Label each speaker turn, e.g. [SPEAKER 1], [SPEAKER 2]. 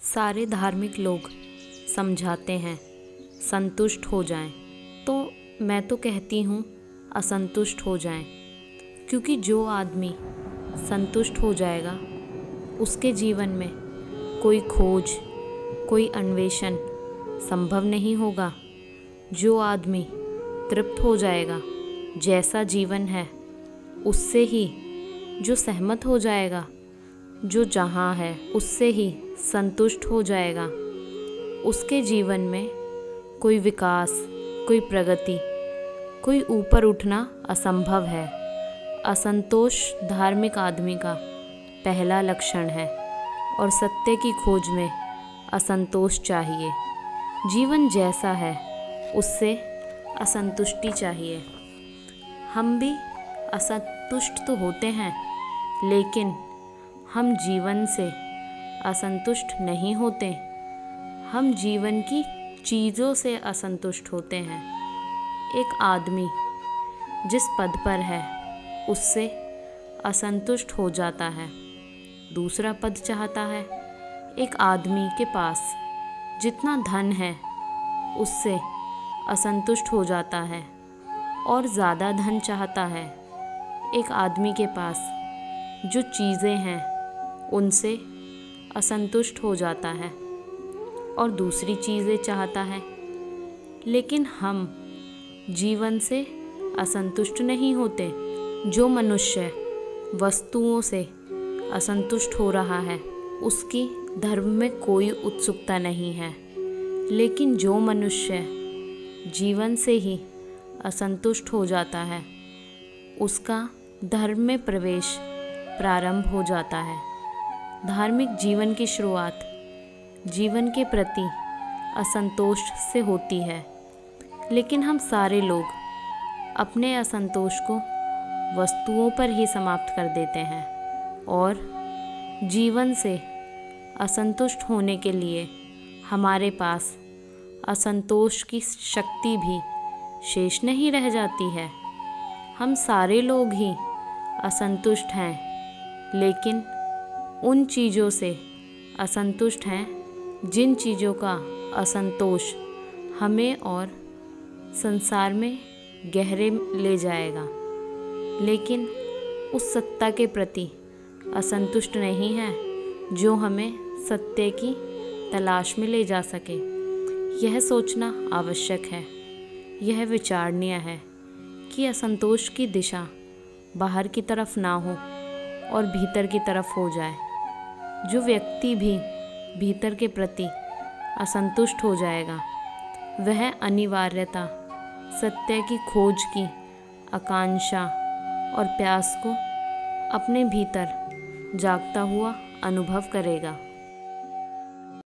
[SPEAKER 1] सारे धार्मिक लोग समझाते हैं संतुष्ट हो जाएं, तो मैं तो कहती हूँ असंतुष्ट हो जाएं, क्योंकि जो आदमी संतुष्ट हो जाएगा उसके जीवन में कोई खोज, कोई अन्वेषण संभव नहीं होगा। जो आदमी तृप्त हो जाएगा, जैसा जीवन है उससे ही, जो सहमत हो जाएगा, जो जहाँ है उससे ही संतुष्ट हो जाएगा, उसके जीवन में कोई विकास, कोई प्रगति, कोई ऊपर उठना असंभव है। असंतोष धार्मिक आदमी का पहला लक्षण है और सत्य की खोज में असंतोष चाहिए। जीवन जैसा है उससे असंतुष्टि चाहिए। हम भी असंतुष्ट तो होते हैं, लेकिन हम जीवन से असंतुष्ट नहीं होते। हम जीवन की चीज़ों से असंतुष्ट होते हैं। एक आदमी जिस पद पर है उससे असंतुष्ट हो जाता है, दूसरा पद चाहता है। एक आदमी के पास जितना धन है उससे असंतुष्ट हो जाता है और ज़्यादा धन चाहता है। एक आदमी के पास जो चीज़ें हैं उनसे असंतुष्ट हो जाता है और दूसरी चीज़ें चाहता है। लेकिन हम जीवन से असंतुष्ट नहीं होते। जो मनुष्य वस्तुओं से असंतुष्ट हो रहा है उसकी धर्म में कोई उत्सुकता नहीं है। लेकिन जो मनुष्य जीवन से ही असंतुष्ट हो जाता है उसका धर्म में प्रवेश प्रारंभ हो जाता है। धार्मिक जीवन की शुरुआत जीवन के प्रति असंतोष से होती है, लेकिन हम सारे लोग अपने असंतोष को वस्तुओं पर ही समाप्त कर देते हैं और जीवन से असंतुष्ट होने के लिए हमारे पास असंतोष की शक्ति भी शेष नहीं रह जाती है। हम सारे लोग ही असंतुष्ट हैं, लेकिन उन चीज़ों से असंतुष्ट हैं जिन चीज़ों का असंतोष हमें और संसार में गहरे ले जाएगा, लेकिन उस सत्ता के प्रति असंतुष्ट नहीं है जो हमें सत्य की तलाश में ले जा सके। यह सोचना आवश्यक है, यह विचारणीय है कि असंतोष की दिशा बाहर की तरफ ना हो और भीतर की तरफ हो जाए। जो व्यक्ति भी भीतर के प्रति असंतुष्ट हो जाएगा वह अनिवार्यता सत्य की खोज की आकांक्षा और प्यास को अपने भीतर जागता हुआ अनुभव करेगा।